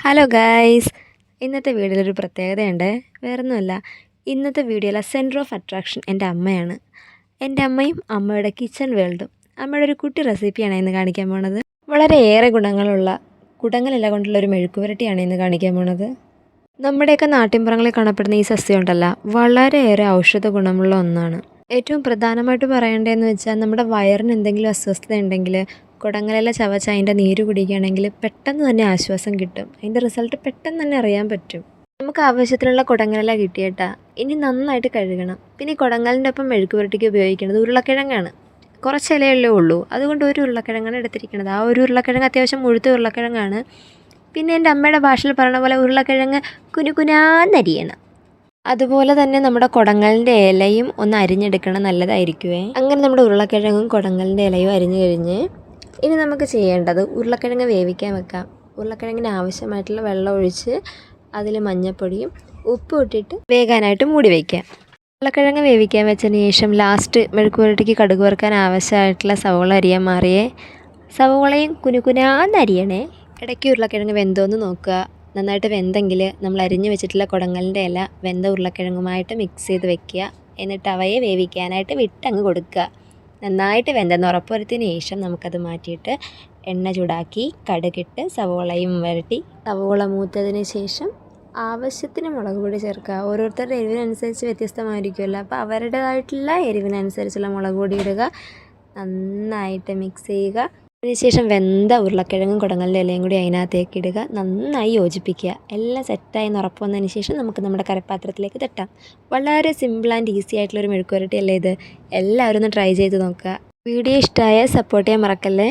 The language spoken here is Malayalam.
ഹലോ ഗായ്സ്, ഇന്നത്തെ വീഡിയോയിലൊരു പ്രത്യേകതയുണ്ട്. വേറൊന്നുമല്ല, ഇന്നത്തെ വീഡിയോയിലെ സെൻറ്റർ ഓഫ് അട്രാക്ഷൻ എൻ്റെ അമ്മയാണ്. എൻ്റെ അമ്മയും അമ്മയുടെ കിച്ചൺ വേൾഡും. അമ്മയുടെ ഒരു കുട്ടി റെസിപ്പിയാണ് ഇന്ന് കാണിക്കാൻ പോണത്. വളരെയേറെ ഗുണങ്ങളുള്ള കുടങ്ങളില കൊണ്ടുള്ള ഒരു മെഴുക്കുപുരട്ടിയാണ് ഇന്ന് കാണിക്കാൻ പോണത്. നമ്മുടെയൊക്കെ നാട്ടിൻപുറങ്ങളിൽ കാണപ്പെടുന്ന ഈ സസ്യം ഉണ്ടല്ലോ, വളരെയേറെ ഔഷധ ഗുണമുള്ള ഒന്നാണ്. ഏറ്റവും പ്രധാനമായിട്ട് പറയേണ്ടതെന്ന് വെച്ചാൽ, നമ്മുടെ വയറിന് എന്തെങ്കിലും അസ്വസ്ഥത ഉണ്ടെങ്കിൽ കുടങ്ങളില ചവച്ച് അതിൻ്റെ നീര് കുടിക്കുകയാണെങ്കിൽ പെട്ടെന്ന് തന്നെ ആശ്വാസം കിട്ടും. അതിൻ്റെ റിസൾട്ട് പെട്ടെന്ന് തന്നെ അറിയാൻ പറ്റും. നമുക്ക് ആവശ്യത്തിനുള്ള കുടങ്ങളില കിട്ടിയേട്ടാ, ഇനി നന്നായിട്ട് കഴുകണം. പിന്നെ ഈ കുടങ്ങലിൻ്റെ ഒപ്പം മെഴുക്ക് പുരട്ടിക്ക് ഉപയോഗിക്കുന്നത് ഉരുളക്കിഴങ്ങാണ്. കുറച്ച് ഇലയല്ലേ ഉള്ളൂ, അതുകൊണ്ട് ഒരു ഉരുളക്കിഴങ്ങാണ് എടുത്തിരിക്കുന്നത്. ആ ഒരു ഉരുളക്കിഴങ്ങ് അത്യാവശ്യം മുഴുത്ത ഉരുളക്കിഴങ്ങാണ്. പിന്നെ എൻ്റെ അമ്മയുടെ ഭാഷയിൽ പറയുന്ന പോലെ ഉരുളക്കിഴങ്ങ് കുനുകുനാന്നരിയണം. അതുപോലെ തന്നെ നമ്മുടെ കുടങ്ങലിൻ്റെ ഇലയും ഒന്ന് അരിഞ്ഞെടുക്കണം, നല്ലതായിരിക്കുമേ. അങ്ങനെ നമ്മുടെ ഉരുളക്കിഴങ്ങും കുടങ്ങലിൻ്റെ ഇലയും അരിഞ്ഞു കഴിഞ്ഞ് ഇനി നമുക്ക് ചെയ്യേണ്ടത് ഉരുളക്കിഴങ്ങ് വേവിക്കാൻ വെക്കാം. ഉരുളക്കിഴങ്ങിന് ആവശ്യമായിട്ടുള്ള വെള്ളം ഒഴിച്ച് അതിൽ മഞ്ഞൾപ്പൊടിയും ഉപ്പും ഇട്ടിട്ട് വേകാനായിട്ട് മൂടി വയ്ക്കാം. ഉരുളക്കിഴങ്ങ് വേവിക്കാൻ വെച്ചതിന് ശേഷം ലാസ്റ്റ് മെഴുക്ക് പുരട്ടിക്ക് കടുക് വറുക്കാൻ ആവശ്യമായിട്ടുള്ള സവോള അരിയാൻ മാറിയേ. സവോളയും കുനുകുനാന്നരിയണേ. ഇടയ്ക്ക് ഉരുളക്കിഴങ്ങ് വെന്തോന്ന് നോക്കുക. നന്നായിട്ട് വെന്തെങ്കിൽ നമ്മൾ അരിഞ്ഞു വെച്ചിട്ടുള്ള കുടങ്ങലിൻ്റെ ഇല വെന്ത ഉരുളക്കിഴങ്ങുമായിട്ട് മിക്സ് ചെയ്ത് വെക്കുക. എന്നിട്ട് അവയെ വേവിക്കാനായിട്ട് വിട്ടങ്ങ് കൊടുക്കുക. നന്നായിട്ട് വെന്തെന്ന് ഉറപ്പുവരുത്തിയതിന് ശേഷം നമുക്കത് മാറ്റിയിട്ട് എണ്ണ ചൂടാക്കി കടുകിട്ട് സവോളയും വരട്ടി സവോള മൂത്തതിന് ശേഷം ആവശ്യത്തിന് മുളക് പൊടി ചേർക്കുക. ഓരോരുത്തരുടെ എരിവിനനുസരിച്ച് വ്യത്യസ്തമായിരിക്കുമല്ലോ, അപ്പോൾ അവരുടേതായിട്ടുള്ള എരിവിനനുസരിച്ചുള്ള മുളക് പൊടി ഇടുക. നന്നായിട്ട് മിക്സ് ചെയ്യുക. അതിനുശേഷം വെന്ത ഉരുളക്കിഴങ്ങും കുടങ്ങലിൻ്റെ ഇലയും കൂടി അതിനകത്തേക്ക് ഇടുക. നന്നായി യോജിപ്പിക്കുക. എല്ലാം സെറ്റായി ഉറപ്പ് വന്നതിന് ശേഷം നമുക്ക് നമ്മുടെ കറിപ്പാത്രത്തിലേക്ക് തട്ടാം. വളരെ സിമ്പിൾ ആൻഡ് ഈസി ആയിട്ടുള്ളൊരു മെഴുക്ക് പുരട്ടി അല്ലേ ഇത്. എല്ലാവരും ഒന്ന് ട്രൈ ചെയ്ത് നോക്കുക. വീഡിയോ ഇഷ്ടമായ സപ്പോർട്ട് ചെയ്യാൻ മറക്കല്ലേ.